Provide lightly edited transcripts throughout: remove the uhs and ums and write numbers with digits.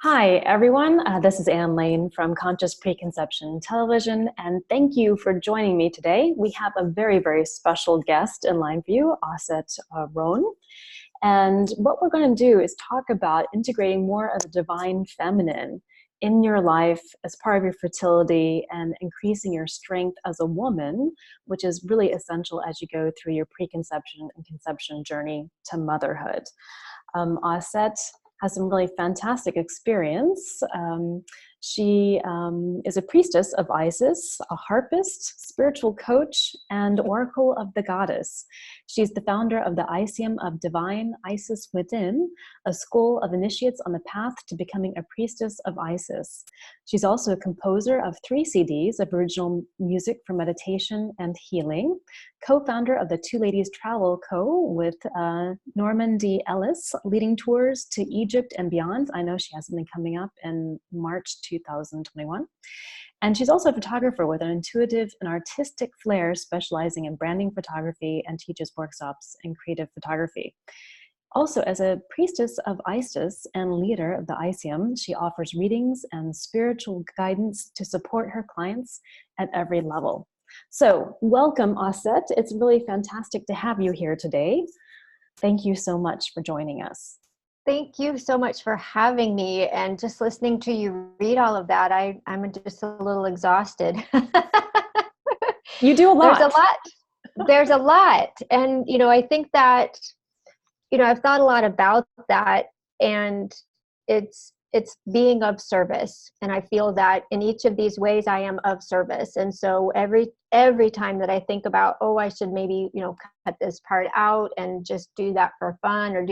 Hi, everyone. This is Ann Lane from Conscious Preconception Television, and thank you for joining me today. We have a very, very special guest in line for you, Auset Rohn. And what we're going to do is talk about integrating more of the divine feminine in your life as part of your fertility and increasing your strength as a woman, which is really essential as you go through your preconception and conception journey to motherhood. Auset has some really fantastic experience. She is a priestess of Isis, a harpist, spiritual coach, and oracle of the goddess. She's the founder of the Iseum of Divine Isis Within, a school of initiates on the path to becoming a priestess of Isis. She's also a composer of 3 CDs of original music for meditation and healing, co-founder of the Two Ladies Travel Co. with Norman D. Ellis, leading tours to Egypt and beyond. I know she has something coming up in March 2021. And she's also a photographer with an intuitive and artistic flair, specializing in branding photography, and teaches workshops in creative photography. Also, as a priestess of Isis and leader of the Iseum, she offers readings and spiritual guidance to support her clients at every level. So welcome, Auset. It's really fantastic to have you here today. Thank you so much for joining us. Thank you so much for having me, and just listening to you read all of that, I'm just a little exhausted. You do a lot. There's a lot. And, I think that, I've thought a lot about that, and it's being of service. And I feel that in each of these ways I am of service. And so every time that I think about, I should maybe, cut this part out and just do that for fun, or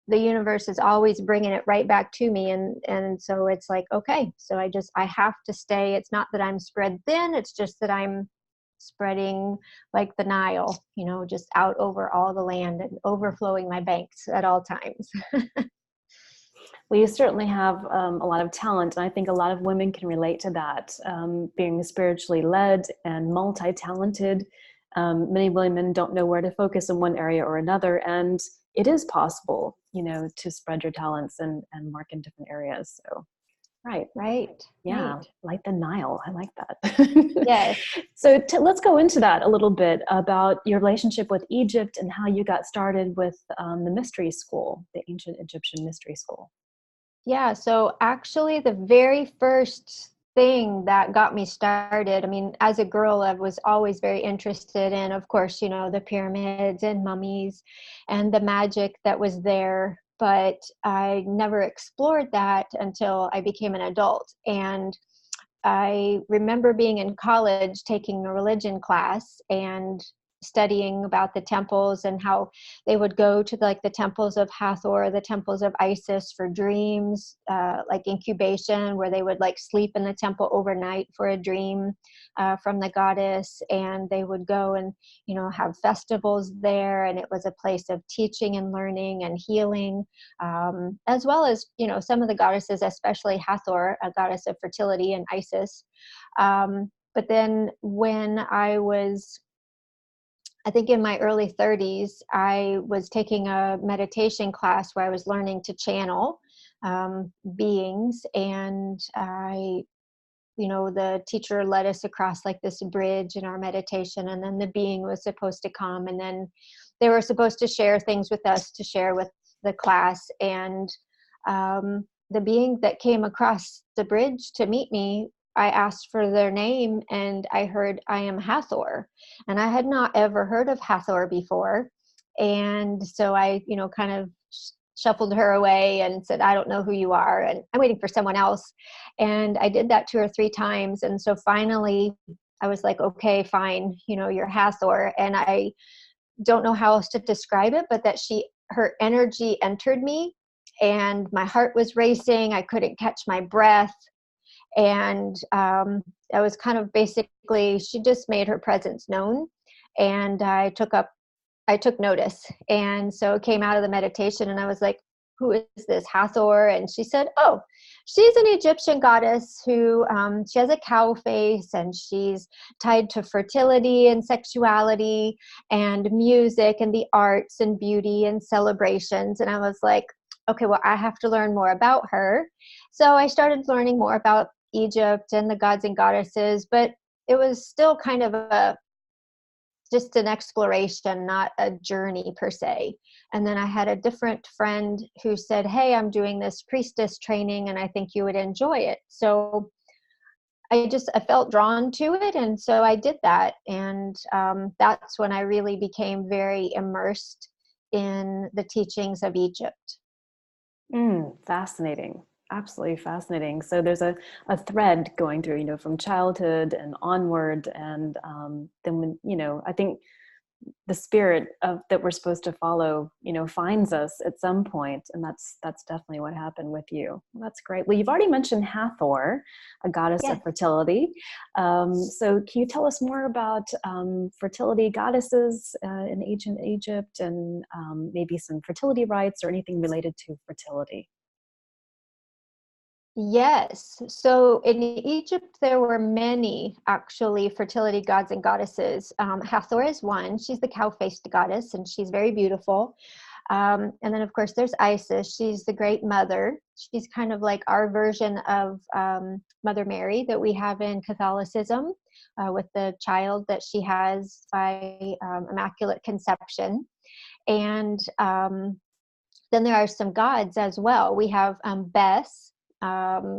the universe is always bringing it right back to me. And so it's like, okay, so I have to stay. It's not that I'm spread thin. It's just that I'm spreading like the Nile, just out over all the land and overflowing my banks at all times. Well, you certainly have a lot of talent, and I think a lot of women can relate to that, being spiritually led and multi-talented. Many women don't know where to focus in one area or another, and it is possible, to spread your talents and mark in different areas. So, right. Yeah, Right. like the Nile. I like that. Yes. So let's go into that a little bit about your relationship with Egypt and how you got started with the mystery school, the ancient Egyptian mystery school. Yeah. So actually, the very first thing that got me started, as a girl, I was always very interested in, of course, the pyramids and mummies and the magic that was there. But I never explored that until I became an adult. And I remember being in college taking a religion class and studying about the temples and how they would go to the temples of Hathor, the temples of Isis for dreams, like incubation, where they would sleep in the temple overnight for a dream from the goddess. And they would go and, have festivals there. And it was a place of teaching and learning and healing, as well as, some of the goddesses, especially Hathor, a goddess of fertility, and Isis. But then when I think in my early 30s, I was taking a meditation class where I was learning to channel beings. And the teacher led us across this bridge in our meditation. And then the being was supposed to come. And then they were supposed to share things with us to share with the class. And the being that came across the bridge to meet me, I asked for their name, and I heard, "I am Hathor." And I had not ever heard of Hathor before. And so I, kind of shuffled her away and said, "I don't know who you are, and I'm waiting for someone else." And I did that 2 or 3 times. And so finally I was like, okay, fine, you're Hathor. And I don't know how else to describe it, but that her energy entered me, and my heart was racing. I couldn't catch my breath. And I was kind of basically, she just made her presence known. And I took notice. And so it came out of the meditation, and I was like, "Who is this Hathor?" And she said, "Oh, she's an Egyptian goddess who, she has a cow face, and she's tied to fertility and sexuality and music and the arts and beauty and celebrations." And I was like, okay, well, I have to learn more about her. So I started learning more about Egypt and the gods and goddesses, but it was still kind of just an exploration, not a journey per se. And then I had a different friend who said, hey, I'm doing this priestess training and I think you would enjoy it. So I felt drawn to it. And so I did that. And that's when I really became very immersed in the teachings of Egypt. Fascinating. Absolutely fascinating. So there's a thread going through, from childhood and onward. And then when, I think the spirit of that we're supposed to follow, finds us at some point, and that's definitely what happened with you. Well, that's great. Well, you've already mentioned Hathor, a goddess Yes. of fertility. So can you tell us more about fertility goddesses in ancient Egypt, and maybe some fertility rites or anything related to fertility? Yes. So in Egypt, there were many actually fertility gods and goddesses. Hathor is one. She's the cow-faced goddess, and she's very beautiful. And then, of course, there's Isis. She's the great mother. She's kind of like our version of Mother Mary that we have in Catholicism, with the child that she has by Immaculate Conception. And then there are some gods as well. We have Bes.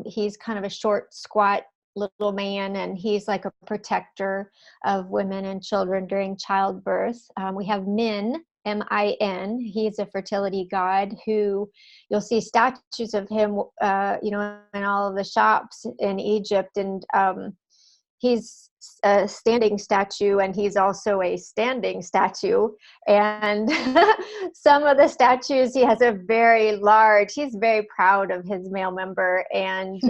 He's kind of a short, squat little man, and he's like a protector of women and children during childbirth. We have Min, Min. He's a fertility god who you'll see statues of him, in all of the shops in Egypt. And he's a standing statue, and he's also a standing statue. And some of the statues, he has a very large, he's very proud of his male member. And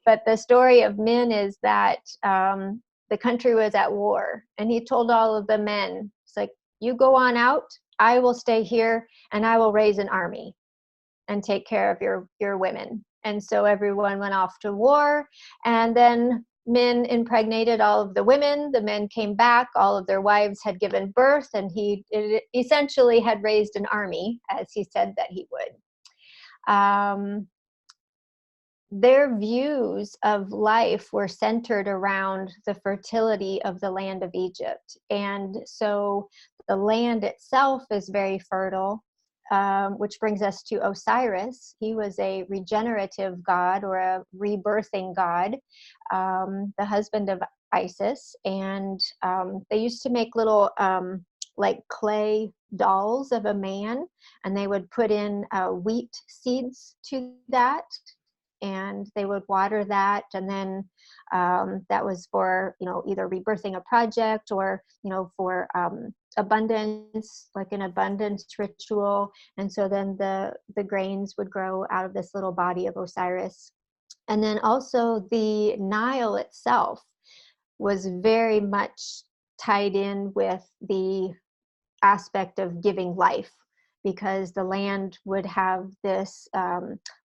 but the story of Min is that the country was at war, and he told all of the men, it's like, you go on out, I will stay here, and I will raise an army and take care of your women. And so everyone went off to war, and then Min impregnated all of the women. The men came back, all of their wives had given birth, and he essentially had raised an army, as he said that he would. Their views of life were centered around the fertility of the land of Egypt. And so the land itself is very fertile, which brings us to Osiris. He was a regenerative god, or a rebirthing god, the husband of Isis. And they used to make little like clay dolls of a man, and they would put in wheat seeds to that, and they would water that, and then that was for either rebirthing a project, or for abundance, like an abundance ritual. And so then the grains would grow out of this little body of Osiris. And then also the Nile itself was very much tied in with the aspect of giving life, because the land would have this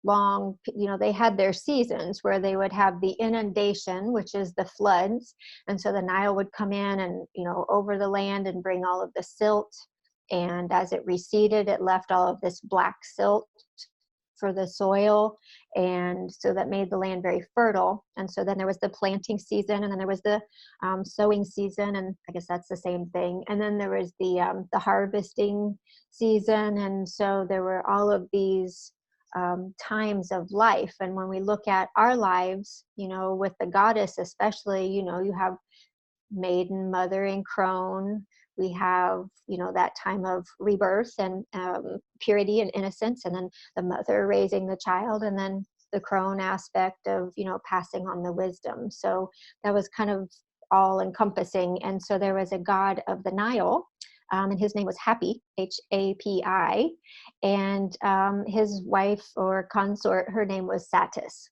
long, they had their seasons where they would have the inundation, which is the floods. And so the Nile would come in and, over the land and bring all of the silt. And as it receded, it left all of this black silt for the soil. And so that made the land very fertile. And so then there was the planting season, and then there was the sowing season, and I guess that's the same thing. And then there was the harvesting season. And so there were all of these times of life. And when we look at our lives, with the goddess especially, you have maiden, mother, and crone. We have, that time of rebirth and purity and innocence, and then the mother raising the child, and then the crone aspect of, passing on the wisdom. So that was kind of all encompassing. And so there was a god of the Nile, and his name was Happy, Hapi, and his wife or consort, her name was Satis,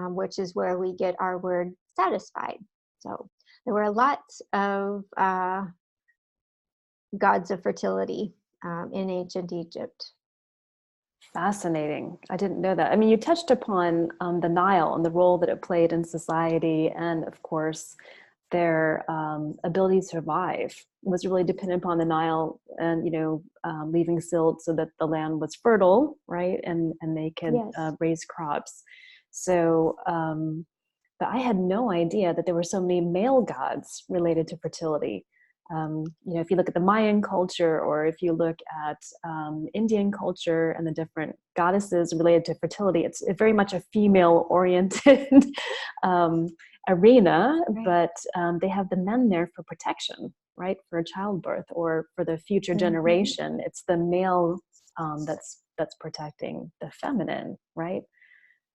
which is where we get our word satisfied. So there were lots of gods of fertility in ancient Egypt. Fascinating. I didn't know that. I mean, you touched upon the Nile and the role that it played in society, and of course, their ability to survive was really dependent upon the Nile and, leaving silt so that the land was fertile, right? And they could Yes. raise crops. So, but I had no idea that there were so many male gods related to fertility. If you look at the Mayan culture, or if you look at Indian culture and the different goddesses related to fertility, it's very much a female-oriented arena, Right. but they have the men there for protection, right? For childbirth or for the future generation. It's the male that's protecting the feminine, right?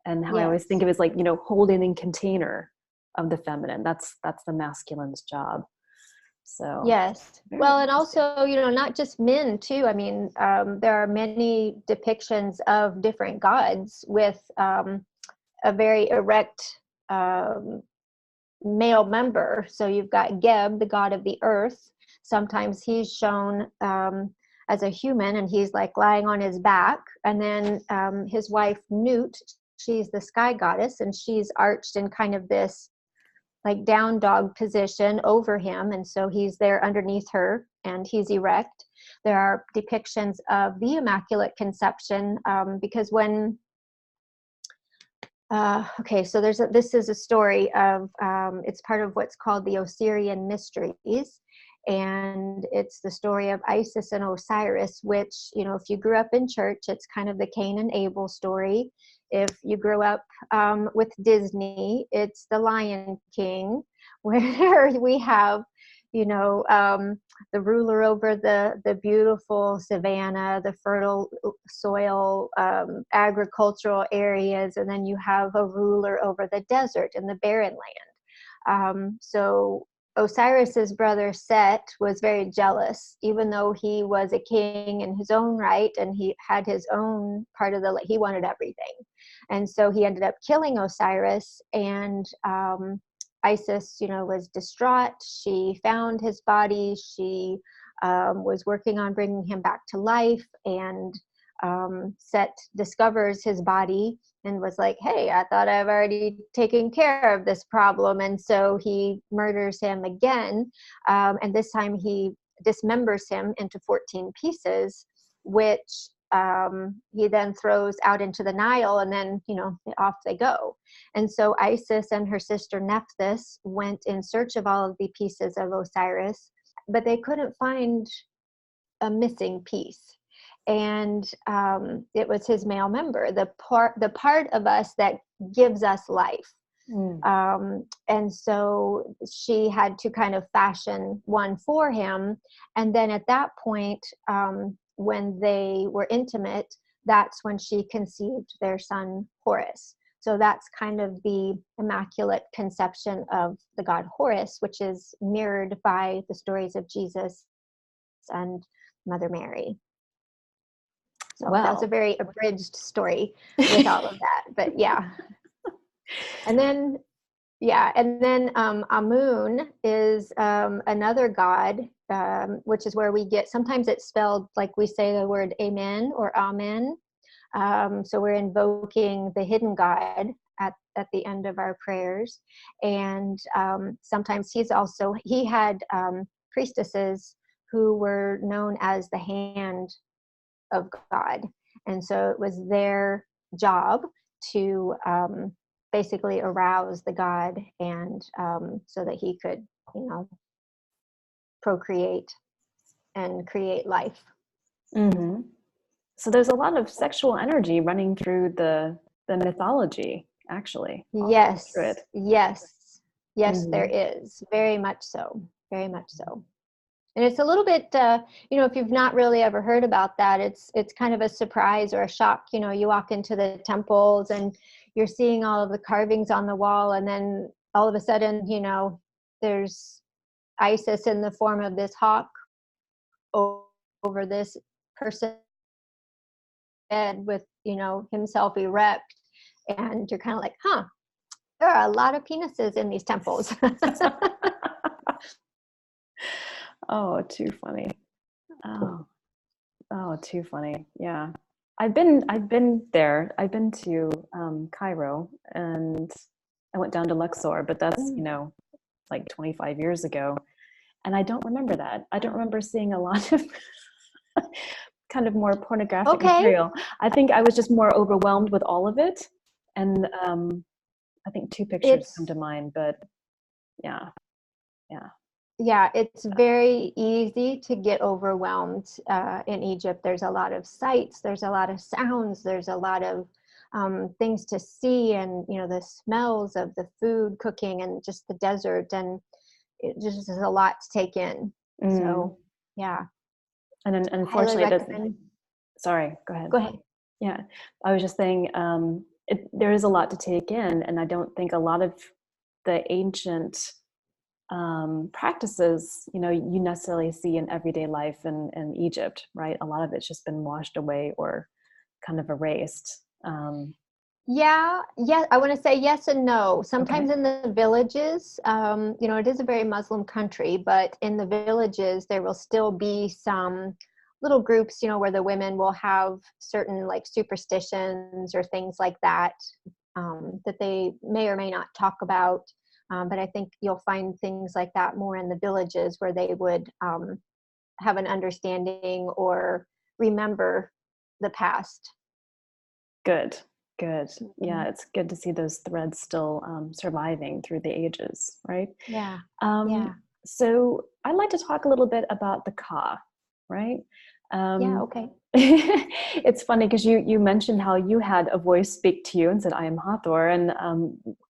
And how I always think Yes. of it as like, holding in container of the feminine. That's the masculine's job. So Yes. very Well, and interesting. also, not just men too. I mean, there are many depictions of different gods with a very erect um, male member. So you've got Geb, the god of the earth. Sometimes he's shown as a human, and he's like lying on his back. And then his wife Nut, she's the sky goddess, and she's arched in kind of this like down dog position over him, and so he's there underneath her and he's erect. There are depictions of the Immaculate Conception because when so this is a story of it's part of what's called the Osirian Mysteries, and it's the story of Isis and Osiris, which, if you grew up in church, it's kind of the Cain and Abel story. If you grew up with Disney, it's the Lion King, where we have, the ruler over the beautiful savannah, the fertile soil, agricultural areas, and then you have a ruler over the desert and the barren land. So Osiris's brother Set was very jealous, even though he was a king in his own right and he had his own part of he wanted everything. And so he ended up killing Osiris, and Isis, was distraught. She found his body. She was working on bringing him back to life, and Set discovers his body and was like, hey, I thought I've already taken care of this problem. And so he murders him again. And this time he dismembers him into 14 pieces, which he then throws out into the Nile, and then, off they go. And so Isis and her sister Nephthys went in search of all of the pieces of Osiris, but they couldn't find a missing piece. And it was his male member, the part of us that gives us life. And so she had to kind of fashion one for him. And then at that point, when they were intimate, that's when she conceived their son Horus. So that's kind of the Immaculate Conception of the god Horus, which is mirrored by the stories of Jesus and Mother Mary. So that's a very abridged story with all of that, but yeah. And then Amun is another god, which is where we get, sometimes it's spelled like we say the word amen or amen. So we're invoking the hidden god at the end of our prayers. And sometimes he had priestesses who were known as the hand of God. And so it was their job to basically arouse the god, and so that he could, procreate and create life. Mm-hmm. So there's a lot of sexual energy running through the mythology, actually. Yes, Mm-hmm. there is. Very much so. Very much so. And it's a little bit, if you've not really ever heard about that, it's kind of a surprise or a shock. You walk into the temples and you're seeing all of the carvings on the wall, and then all of a sudden, there's Isis in the form of this hawk over this person head with, himself erect. And you're kind of like, there are a lot of penises in these temples. Oh, too funny. Oh, too funny. Yeah. I've been there. I've been to Cairo, and I went down to Luxor, but that's, like 25 years ago. And I don't remember that. I don't remember seeing a lot of kind of more pornographic material. I think I was just more overwhelmed with all of it. And I think two pictures come to mind, but yeah. Yeah, it's very easy to get overwhelmed in Egypt. There's a lot of sights, there's a lot of sounds, there's a lot of things to see, and the smells of the food cooking and just the desert, and it just is a lot to take in. So yeah. And then unfortunately, sorry, go ahead. Go ahead. Yeah, I was just saying there is a lot to take in, and I don't think a lot of the ancient practices, you necessarily see in everyday life in Egypt, right? A lot of it's just been washed away or kind of erased. Yeah, I want to say yes and no. Sometimes in the villages, it is a very Muslim country, but in the villages, there will still be some little groups, where the women will have certain like superstitions or things like that, that they may or may not talk about. But I think you'll find things like that more in the villages, where they would have an understanding or remember the past. Good. Yeah, it's good to see those threads still surviving through the ages, right? Yeah. So I'd like to talk a little bit about the Ka, right? Yeah, okay. It's funny because you mentioned how you had a voice speak to you and said, I am Hathor. And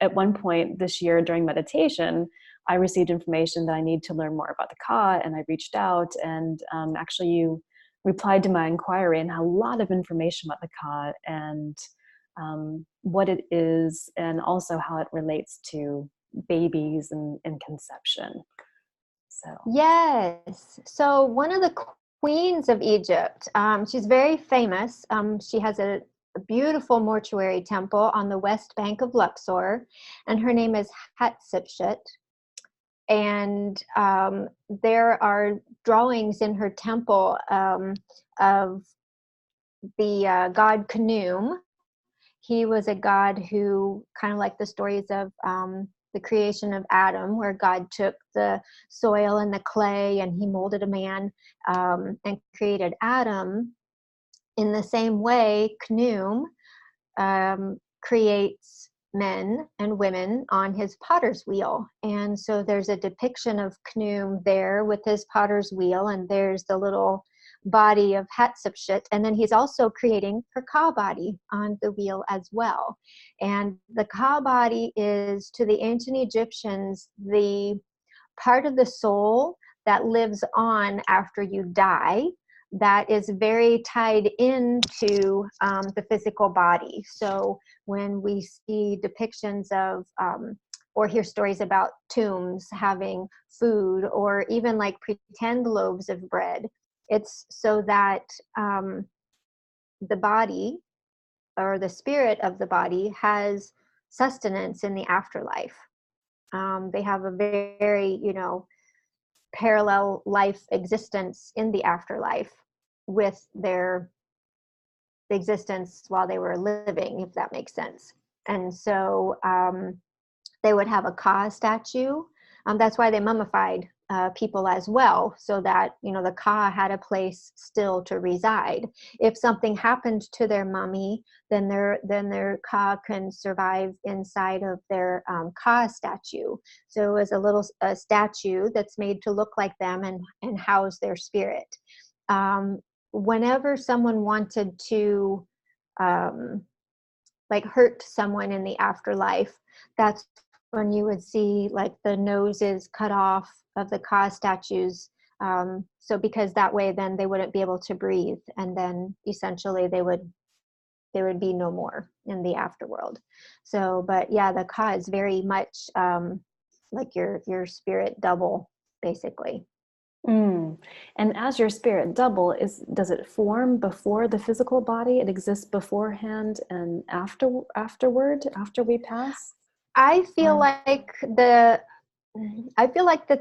at one point this year during meditation, I received information that I need to learn more about the Ka, and I reached out, and actually you replied to my inquiry and had a lot of information about the Ka and what it is, and also how it relates to babies and conception. So Yes. So one of the queens of Egypt, she's very famous. She has a beautiful mortuary temple on the west bank of Luxor, and her name is Hatshepsut. And there are drawings in her temple of the god Khnum. He was a god who, kind of like the stories of the creation of Adam, where God took the soil and the clay and he molded a man and created Adam. In the same way, Khnum creates men and women on his potter's wheel. And so there's a depiction of Khnum there with his potter's wheel, and there's the little body of Hatshepsut, and then he's also creating her Ka body on the wheel as well. And the Ka body is, to the ancient Egyptians, the part of the soul that lives on after you die, that is very tied into the physical body. So when we see depictions of or hear stories about tombs having food, or even like pretend loaves of bread, it's so that the body, or the spirit of the body, has sustenance in the afterlife. They have a very, parallel life existence in the afterlife with their existence while they were living, if that makes sense. And so they would have a Ka statue. That's why they mummified people as well, so that the Ka had a place still to reside. If something happened to their mummy, then their Ka can survive inside of their Ka statue. So it was a little statue that's made to look like them and house their spirit. Whenever someone wanted to hurt someone in the afterlife, that's when you would see like the noses cut off of the Ka statues. So because that way then they wouldn't be able to breathe, and then essentially they would be no more in the afterworld. So, but yeah, the Ka is very much like your spirit double, basically. And as your spirit double, does it form before the physical body? It exists beforehand and afterward, after we pass? I feel like that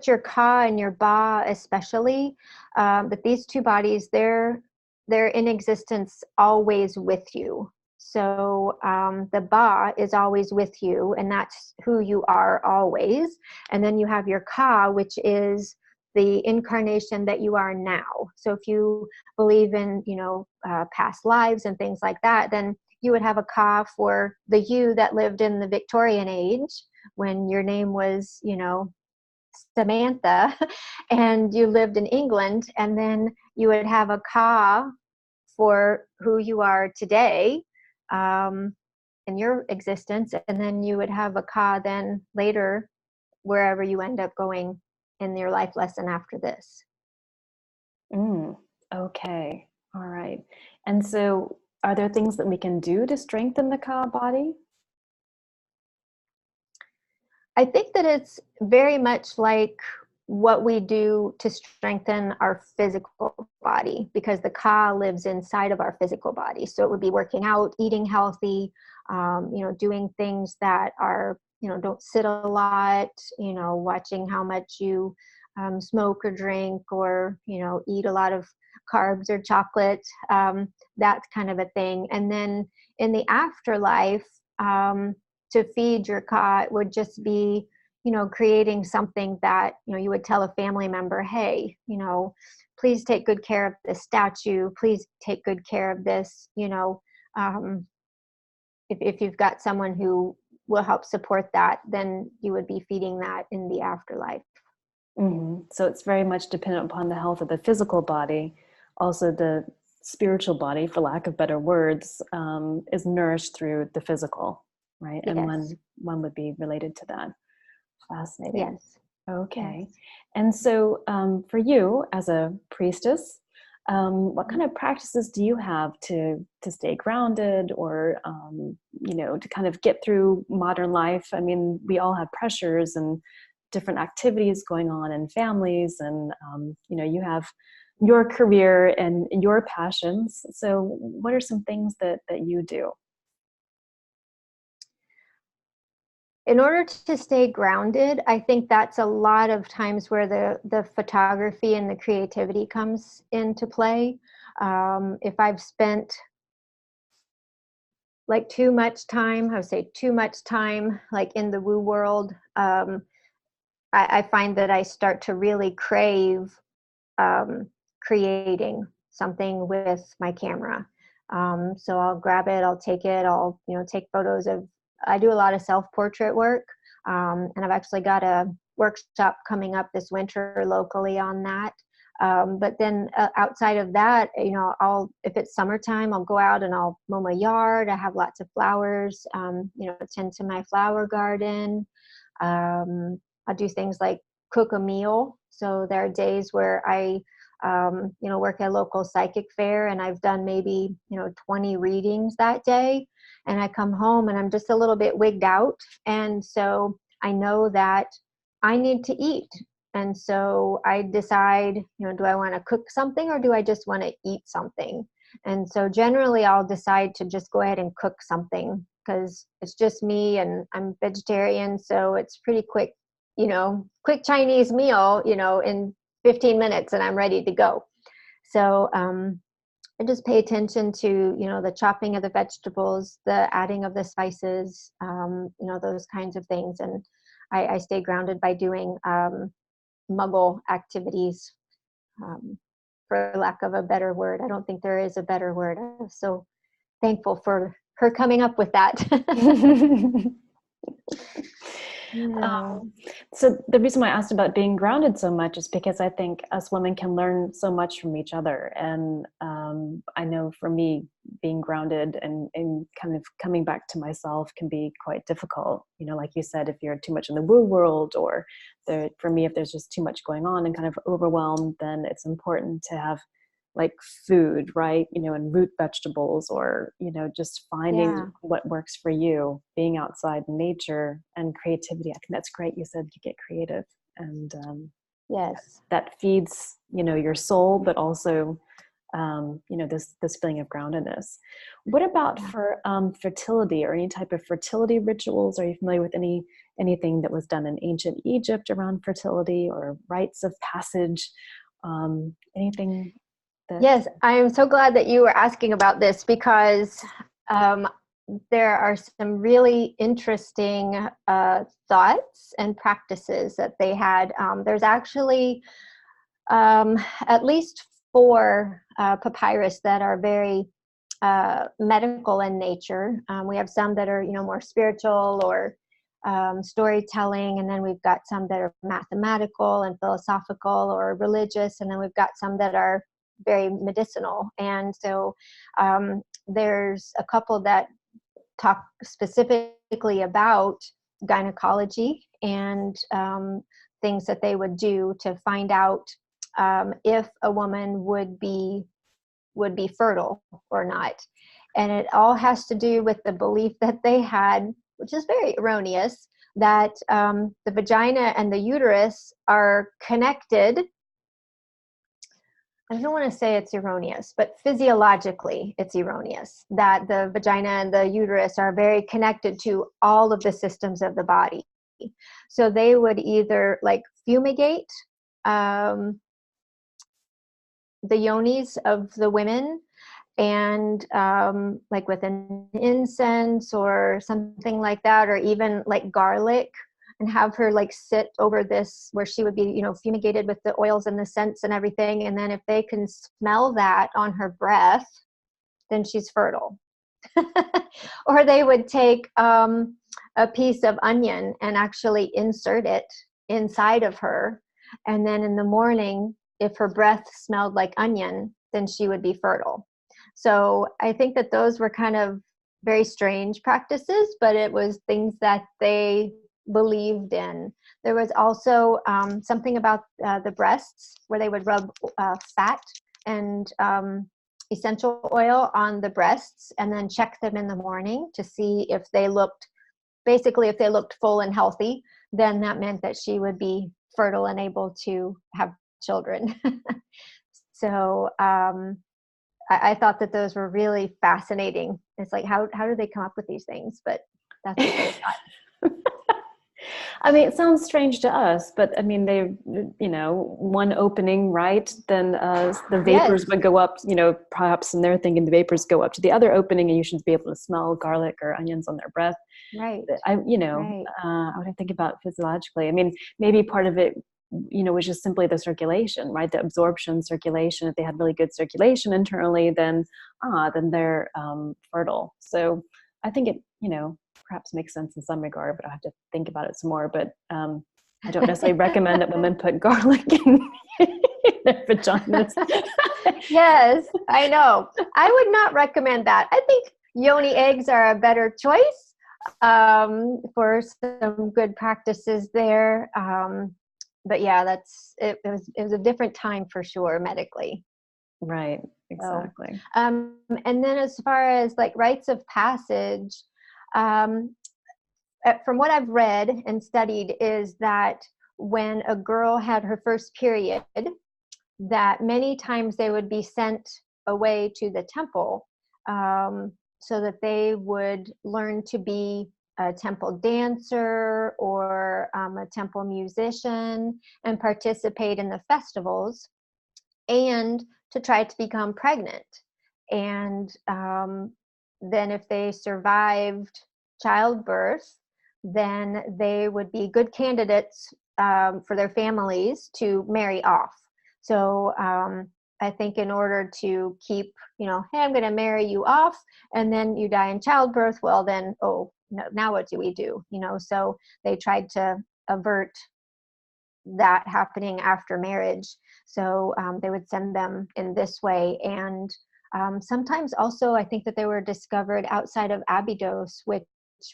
your Ka and your Ba, especially, that these two bodies, they're in existence always with you. So the Ba is always with you, and that's who you are always. And then you have your Ka, which is the incarnation that you are now. So if you believe in, past lives and things like that, then you would have a Ka for the you that lived in the Victorian age when your name was, Samantha, and you lived in England. And then you would have a Ka for who you are today, in your existence. And then you would have a Ka then later, wherever you end up going in your life lesson after this. Okay. All right. And so are there things that we can do to strengthen the Ka body? I think that it's very much like what we do to strengthen our physical body, because the Ka lives inside of our physical body. So it would be working out, eating healthy, doing things that are, don't sit a lot, watching how much you smoke or drink, or, eat a lot of carbs or chocolate, that kind of a thing. And then in the afterlife, to feed your Ka would just be, creating something that, you would tell a family member, hey, please take good care of this statue. Please take good care of this, if you've got someone who will help support that, then you would be feeding that in the afterlife. So it's very much dependent upon the health of the physical body. Also, the spiritual body, for lack of better words, is nourished through the physical, right? Yes. And one would be related to that. Fascinating. Yes. Okay. Yes. And so for you as a priestess, what kind of practices do you have to stay grounded, or to kind of get through modern life? I mean, we all have pressures and different activities going on in families, and you have your career and your passions. So what are some things that you do? In order to stay grounded, I think that's a lot of times where the photography and the creativity comes into play. If I've spent like too much time, I would say too much time, like in the woo world, I find that I start to really crave creating something with my camera. So I'll grab it, I'll take it, I'll take photos of. I do a lot of self-portrait work, and I've actually got a workshop coming up this winter locally on that. But then outside of that, I'll, if it's summertime, I'll go out and I'll mow my yard. I have lots of flowers, tend to my flower garden. I'll do things like cook a meal. So there are days where I work at a local psychic fair, and I've done maybe 20 readings that day, and I come home and I'm just a little bit wigged out, and so I know that I need to eat. And so I decide, do I want to cook something, or do I just want to eat something? And so generally I'll decide to just go ahead and cook something, because it's just me and I'm vegetarian, so it's pretty quick, quick Chinese meal, in 15 minutes and I'm ready to go. So I just pay attention to, the chopping of the vegetables, the adding of the spices, those kinds of things. And I stay grounded by doing muggle activities, for lack of a better word. I don't think there is a better word. I'm so thankful for her coming up with that. Yeah. So the reason why I asked about being grounded so much is because I think us women can learn so much from each other. And I know for me, being grounded and kind of coming back to myself can be quite difficult. Like you said, if you're too much in the woo world, or for me, if there's just too much going on and kind of overwhelmed, then it's important to have like food, right? And root vegetables, or, just finding what works for you, being outside in nature, and creativity. I think that's great. You said you get creative, and Yes, that feeds, your soul, but also, this feeling of groundedness. What about for fertility, or any type of fertility rituals? Are you familiar with anything that was done in ancient Egypt around fertility, or rites of passage? Anything? Yes, I am so glad that you were asking about this, because there are some really interesting thoughts and practices that they had. There's actually at least 4 papyrus that are very medical in nature. We have some that are, more spiritual or storytelling, and then we've got some that are mathematical and philosophical or religious, and then we've got some that are very medicinal. And so there's a couple that talk specifically about gynecology and things that they would do to find out if a woman would be fertile or not. And it all has to do with the belief that they had, which is very erroneous, that the vagina and the uterus are connected. I don't want to say it's erroneous, but physiologically it's erroneous, that the vagina and the uterus are very connected to all of the systems of the body. So they would either like fumigate the yonis of the women, and like with an incense or something like that, or even like garlic, and have her like sit over this where she would be, fumigated with the oils and the scents and everything. And then if they can smell that on her breath, then she's fertile. Or they would take a piece of onion and actually insert it inside of her. And then in the morning, if her breath smelled like onion, then she would be fertile. So I think that those were kind of very strange practices, but it was things that they believed in. There was also something about the breasts, where they would rub fat and essential oil on the breasts and then check them in the morning to see if they looked, basically if they looked full and healthy, then that meant that she would be fertile and able to have children. So I thought that those were really fascinating. It's like, how do they come up with these things? But that's what they thought. I mean, it sounds strange to us, but I mean, they, one opening, right? Then the vapors would go up, perhaps, and they're thinking the vapors go up to the other opening, and you should be able to smell garlic or onions on their breath. Right. I would think about physiologically. I mean, maybe part of it, was just simply the circulation, right? The absorption, circulation. If they had really good circulation internally, then they're fertile. So I think it, perhaps makes sense in some regard, but I have to think about it some more. But I don't necessarily recommend that women put garlic in their vaginas. Yes, I know. I would not recommend that. I think yoni eggs are a better choice for some good practices there. But yeah, it was a different time for sure, medically. Right, exactly. So, and then as far as like rites of passage, from what I've read and studied, is that when a girl had her first period, that many times they would be sent away to the temple so that they would learn to be a temple dancer or a temple musician and participate in the festivals, and to try to become pregnant. And then if they survived childbirth, then they would be good candidates for their families to marry off. So I think in order to keep, hey, I'm going to marry you off, and then you die in childbirth, well then, no, now what do we do? So they tried to avert that happening after marriage. So they would send them in this way. And sometimes also, I think that they were discovered outside of Abydos, which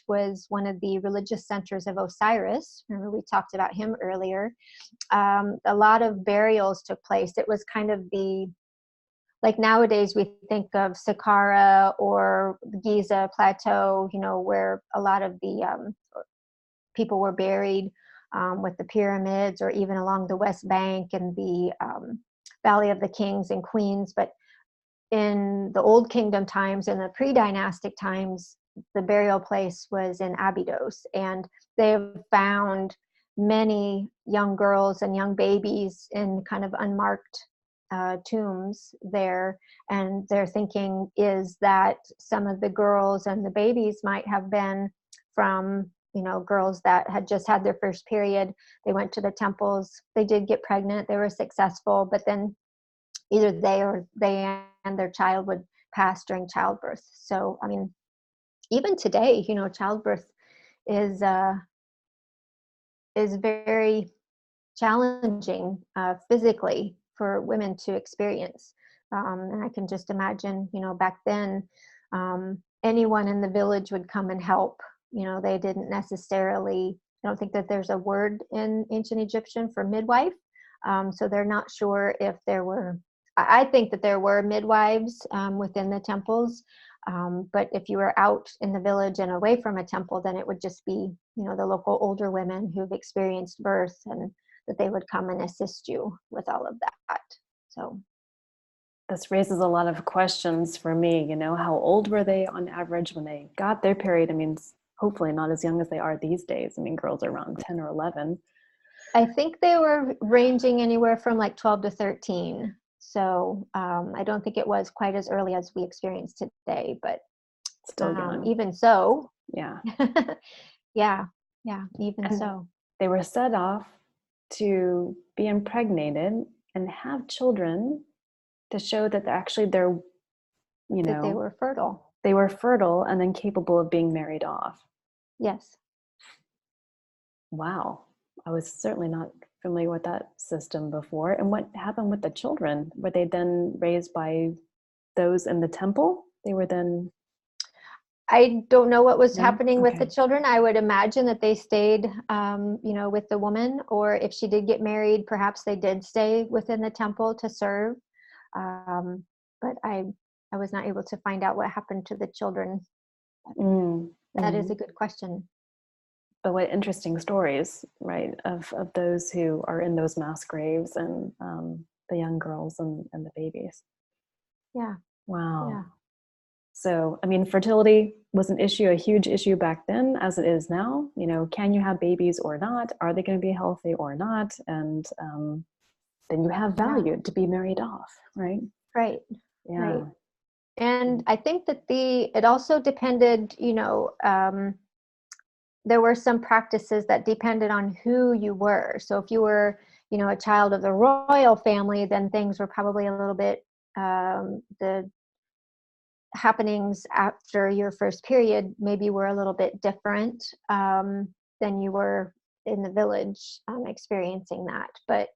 was one of the religious centers of Osiris. Remember, we talked about him earlier. A lot of burials took place. It was kind of like nowadays we think of Saqqara or the Giza Plateau, where a lot of the people were buried with the pyramids, or even along the West Bank and the Valley of the Kings and Queens. But in the Old Kingdom times and the pre-dynastic times, the burial place was in Abydos, and they have found many young girls and young babies in kind of unmarked tombs there, and their thinking is that some of the girls and the babies might have been from, girls that had just had their first period. They went to the temples, they did get pregnant, they were successful, but then either they and their child would pass during childbirth. So, I mean, even today, childbirth is very challenging physically for women to experience. And I can just imagine, back then, anyone in the village would come and help. They didn't necessarily, I don't think that there's a word in ancient Egyptian for midwife. So they're not sure if there were, I think that there were midwives within the temples. But if you were out in the village and away from a temple, then it would just be, the local older women who've experienced birth, and that they would come and assist you with all of that. So this raises a lot of questions for me. How old were they on average when they got their period? I mean, hopefully not as young as they are these days. I mean, girls are around 10 or 11. I think they were ranging anywhere from like 12 to 13. So I don't think it was quite as early as we experience today, but still young. Even so. Yeah. Yeah, even and so. They were set off to be impregnated and have children to show that they're that they were fertile. They were fertile and then capable of being married off. Yes. Wow. I was certainly not familiar with that system before. And what happened with the children? Were they then raised by those in the temple? They were then... I don't know what was No? happening with Okay. the children. I would imagine that they stayed, with the woman, or if she did get married, perhaps they did stay within the temple to serve. But I was not able to find out what happened to the children. That is a good question. But what interesting stories, right, of those who are in those mass graves, and the young girls and the babies. Yeah. Wow. Yeah. So, I mean, fertility was an issue, a huge issue back then, as it is now. Can you have babies or not? Are they going to be healthy or not? And then you have value to be married off, right? Right. Yeah. Right. And I think that it also depended, there were some practices that depended on who you were. So if you were, a child of the royal family, then things were probably a little bit, the happenings after your first period maybe were a little bit different than you were in the village experiencing that. But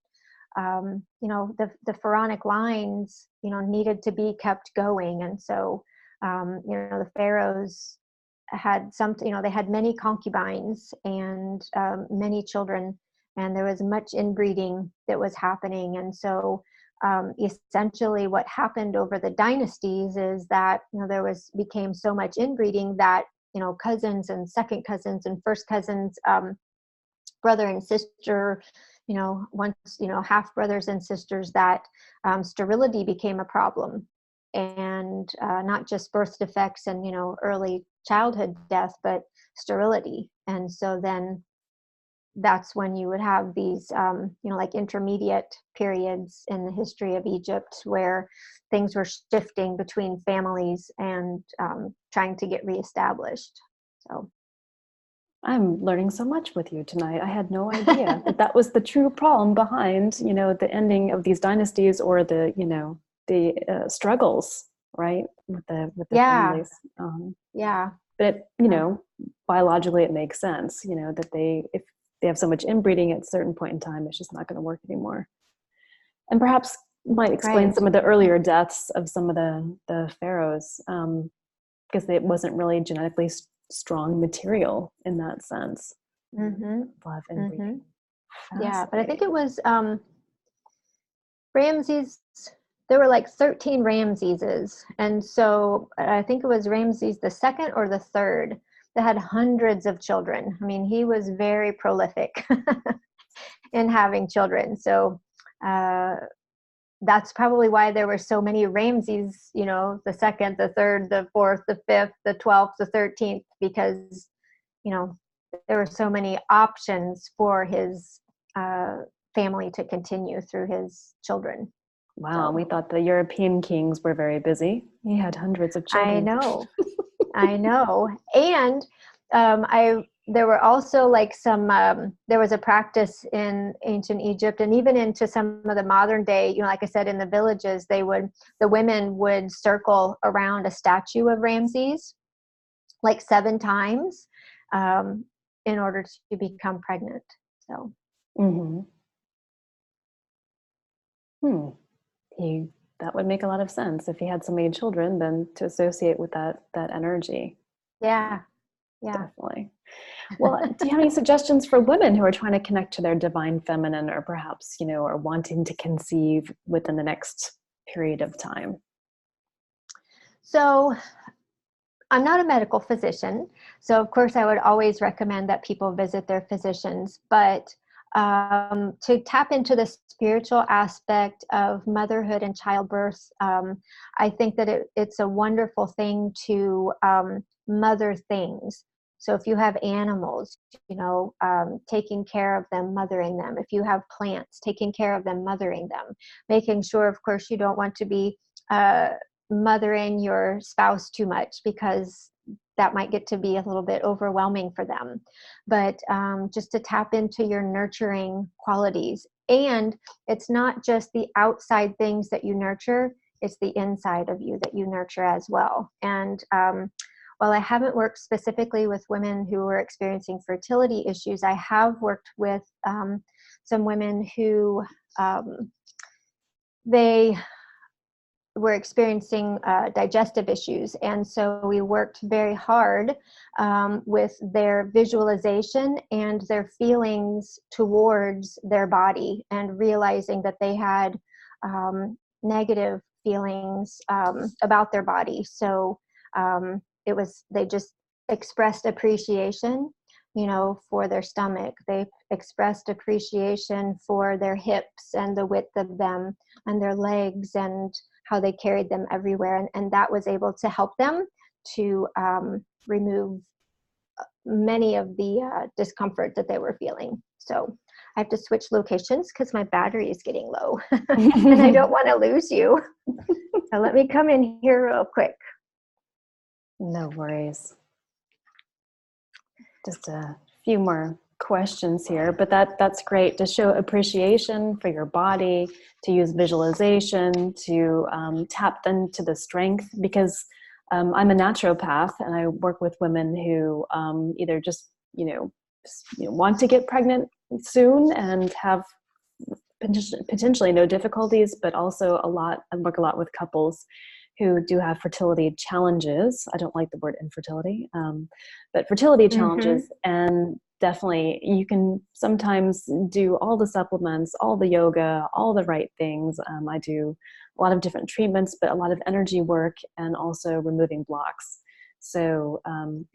the pharaonic lines, needed to be kept going. And so, the pharaohs had they had many concubines and many children, and there was much inbreeding that was happening. And so, essentially what happened over the dynasties is that, became so much inbreeding that, cousins and second cousins and first cousins, brother and sister, once, half brothers and sisters, that sterility became a problem. And not just birth defects and, early childhood death, but sterility. And so then that's when you would have these, like intermediate periods in the history of Egypt where things were shifting between families and trying to get reestablished. So I'm learning so much with you tonight. I had no idea that was the true problem behind, the ending of these dynasties, or the struggles, right, with the families. Yeah. But biologically, it makes sense, that if they have so much inbreeding at a certain point in time, it's just not going to work anymore. And perhaps might explain some of the earlier deaths of some of the pharaohs, because it wasn't really genetically strong material in that sense. Yeah, but I think it was Ramses. There were like 13 Ramseses, and so I think it was Ramses the second or the third that had hundreds of children. I mean, he was very prolific in having children. So that's probably why there were so many Ramses, the second, the third, the fourth, the fifth, the 12th, the 13th, because, there were so many options for his family to continue through his children. Wow, So we thought the European kings were very busy. He had hundreds of I children. know. I know. And there were also like some, there was a practice in ancient Egypt and even into some of the modern day, you know, like I said, in the villages, the women would circle around a statue of Ramses like 7 times um, in order to become pregnant. So, Hmm. Hmm. He that would make a lot of sense if he had so many children. Then to associate with that energy, yeah, yeah. definitely. Well, do you have any suggestions for women who are trying to connect to their divine feminine, or perhaps are wanting to conceive within the next period of time? So I'm not a medical physician, so of course I would always recommend that people visit their physicians, but to tap into the spiritual aspect of motherhood and childbirth, I think that it's a wonderful thing to mother things. So if you have animals, taking care of them, mothering them. If you have plants, taking care of them, mothering them. Making sure, of course, you don't want to be mothering your spouse too much because that might get to be a little bit overwhelming for them. But just to tap into your nurturing qualities. And it's not just the outside things that you nurture, it's the inside of you that you nurture as well. And while I haven't worked specifically with women who are experiencing fertility issues, I have worked with some women who they were experiencing digestive issues. And so we worked very hard with their visualization and their feelings towards their body, and realizing that they had negative feelings about their body. So they just expressed appreciation, for their stomach. They expressed appreciation for their hips and the width of them, and their legs, and how they carried them everywhere. And that was able to help them to remove many of the discomfort that they were feeling. So I have to switch locations because my battery is getting low and I don't want to lose you. So let me come in here real quick. No worries. Just a few more questions here, but that's great to show appreciation for your body, to use visualization, to tap into the strength, because I'm a naturopath and I work with women who either just want to get pregnant soon and have potentially no difficulties, but also I work a lot with couples who do have fertility challenges. I don't like the word infertility, but fertility challenges. And definitely you can sometimes do all the supplements, all the yoga, all the right things. I do a lot of different treatments, but a lot of energy work and also removing blocks. So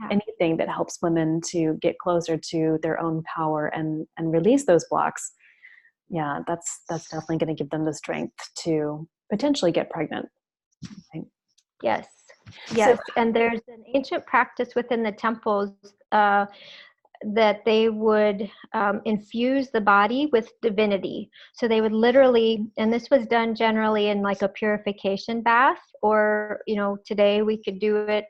anything that helps women to get closer to their own power and release those blocks, yeah, that's definitely going to give them the strength to potentially get pregnant. Right? Yes. So, And there's an ancient practice within the temples that they would infuse the body with divinity. So they would literally, and this was done generally in like a purification bath, or, today we could do it.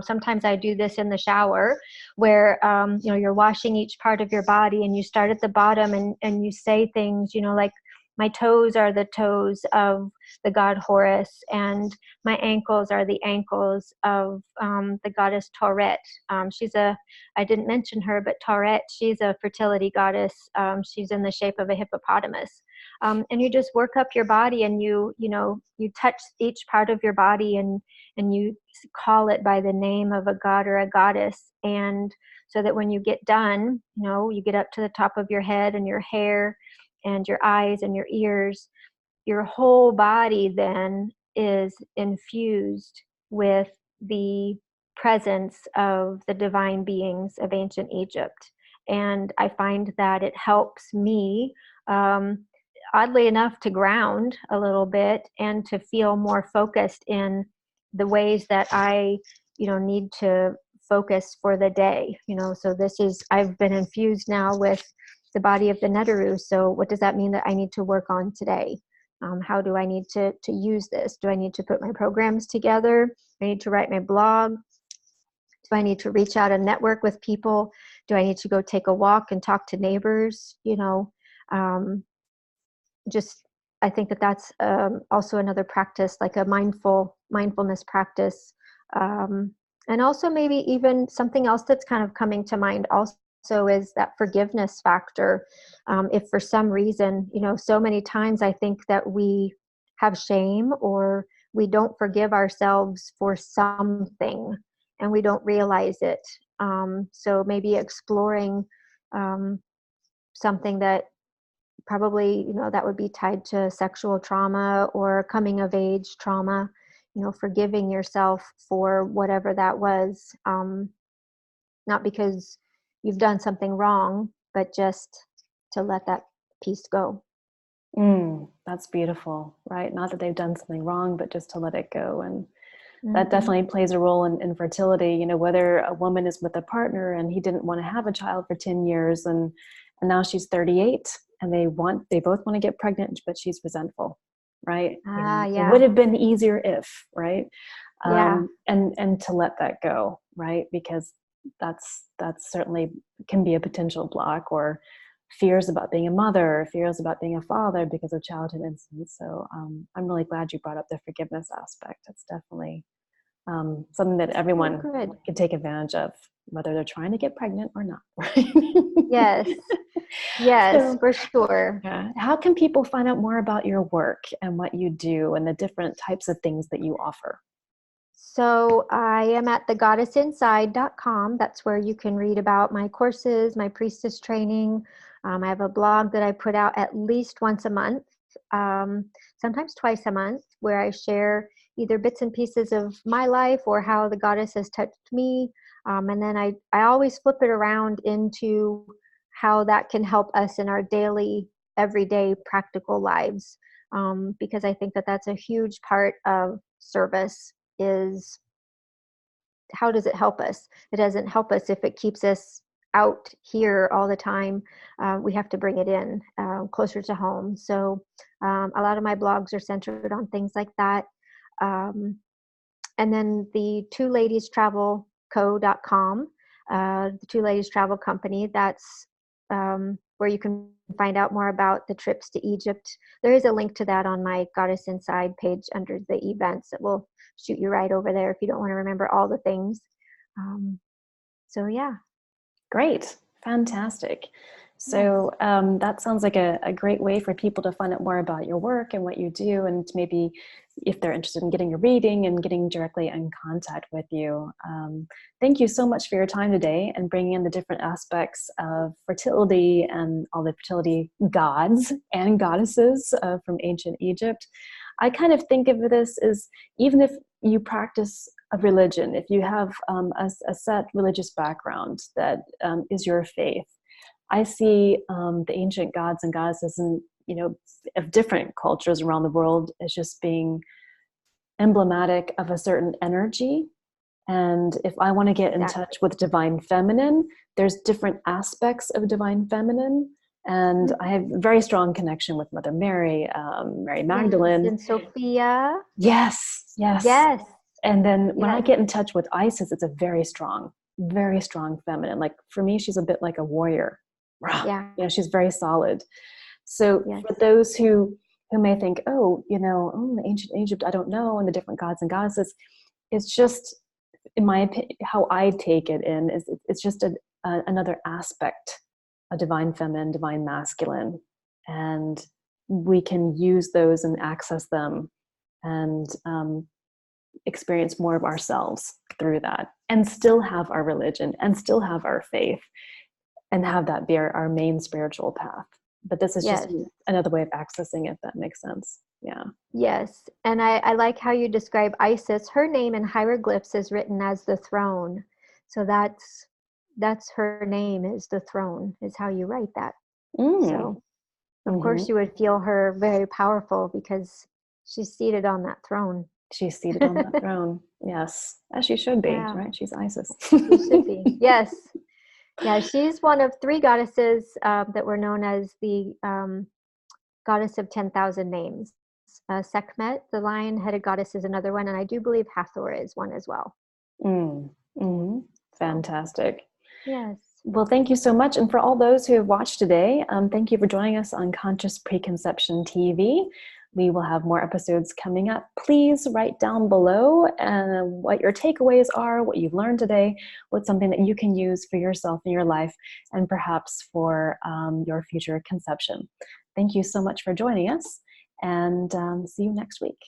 Sometimes I do this in the shower where, you're washing each part of your body, and you start at the bottom and you say things, like, my toes are the toes of the god Horus, and my ankles are the ankles of the goddess Tauret. I didn't mention her, but Tauret, she's a fertility goddess. She's in the shape of a hippopotamus. And you just work up your body, and you touch each part of your body, and you call it by the name of a god or a goddess. And so that when you get done, you get up to the top of your head and your hair and your eyes and your ears, your whole body then is infused with the presence of the divine beings of ancient Egypt. And I find that it helps me, oddly enough, to ground a little bit and to feel more focused in the ways that I, need to focus for the day. So I've been infused now with the body of the Neteru. So what does that mean that I need to work on today? How do I need to use this? Do I need to put my programs together? Do I need to write my blog? Do I need to reach out and network with people? Do I need to go take a walk and talk to neighbors? Just I think that's also another practice, like a mindfulness practice, and also maybe even something else that's kind of coming to mind also is that forgiveness factor. If for some reason, so many times I think that we have shame or we don't forgive ourselves for something and we don't realize it. So maybe exploring something that probably, that would be tied to sexual trauma or coming of age trauma, forgiving yourself for whatever that was, not because you've done something wrong, but just to let that piece go. That's beautiful, right? Not that they've done something wrong, but just to let it go. And that Mm-hmm. definitely plays a role in fertility, whether a woman is with a partner and he didn't want to have a child for 10 years and now she's 38 and they both want to get pregnant, but she's resentful, right? It Yeah. would have been easier if, right? Yeah. And to let that go, right? Because that's certainly can be a potential block, or fears about being a mother, fears about being a father because of childhood incidents. So I'm really glad you brought up the forgiveness aspect. It's definitely something that everyone can take advantage of, whether they're trying to get pregnant or not. Right? Yes, So, for sure. yeah. How can people find out more about your work and what you do and the different types of things that you offer? So I am at thegoddessinside.com. That's where you can read about my courses, my priestess training. I have a blog that I put out at least once a month, sometimes twice a month, where I share either bits and pieces of my life or how the goddess has touched me. And then I always flip it around into how that can help us in our daily, everyday, practical lives. Because I think that that's a huge part of service is how does it help us? It doesn't help us if it keeps us out here all the time. We have to bring it in closer to home. So a lot of my blogs are centered on things like that. And then the twoladies.travelco.com, the Two Ladies Travel Company, that's where you can find out more about the trips to Egypt. There is a link to that on my Goddess Inside page under the events that will shoot you right over there if you don't want to remember all the things. So yeah. Great. Fantastic. So that sounds like a great way for people to find out more about your work and what you do, and maybe if they're interested in getting a reading and getting directly in contact with you. Thank you so much for your time today and bringing in the different aspects of fertility and all the fertility gods and goddesses from ancient Egypt. I kind of think of this as, even if you practice a religion, if you have a set religious background that is your faith, I see the ancient gods and goddesses and of different cultures around the world as just being emblematic of a certain energy. And if I want to get in touch with divine feminine, there's different aspects of divine feminine. And I have a very strong connection with Mother Mary, Mary Magdalene. And Sophia. Yes. And then when I get in touch with Isis, it's a very strong feminine. Like for me, she's a bit like a warrior. She's very solid. So for those who may think, the ancient Egypt, I don't know, and the different gods and goddesses, it's just, in my opinion, how I take it in is it's just another aspect of divine feminine, divine masculine, and we can use those and access them and experience more of ourselves through that, and still have our religion and still have our faith and have that be our main spiritual path. But this is just another way of accessing it, if that makes sense. Yeah. Yes. And I like how you describe Isis. Her name in hieroglyphs is written as the throne. So that's her name, is the throne, is how you write that. So of course you would feel her very powerful because she's seated on that throne. She's seated on that throne. Yes. As she should be, right? She's Isis. She should be. Yes. Yeah, she's one of three goddesses that were known as the goddess of 10,000 names. Sekhmet, the lion-headed goddess, is another one, and I do believe Hathor is one as well. Fantastic. Yes. Well, thank you so much. And for all those who have watched today, thank you for joining us on Conscious Preconception TV. We will have more episodes coming up. Please write down below what your takeaways are, what you've learned today, what's something that you can use for yourself in your life, and perhaps for your future conception. Thank you so much for joining us, and see you next week.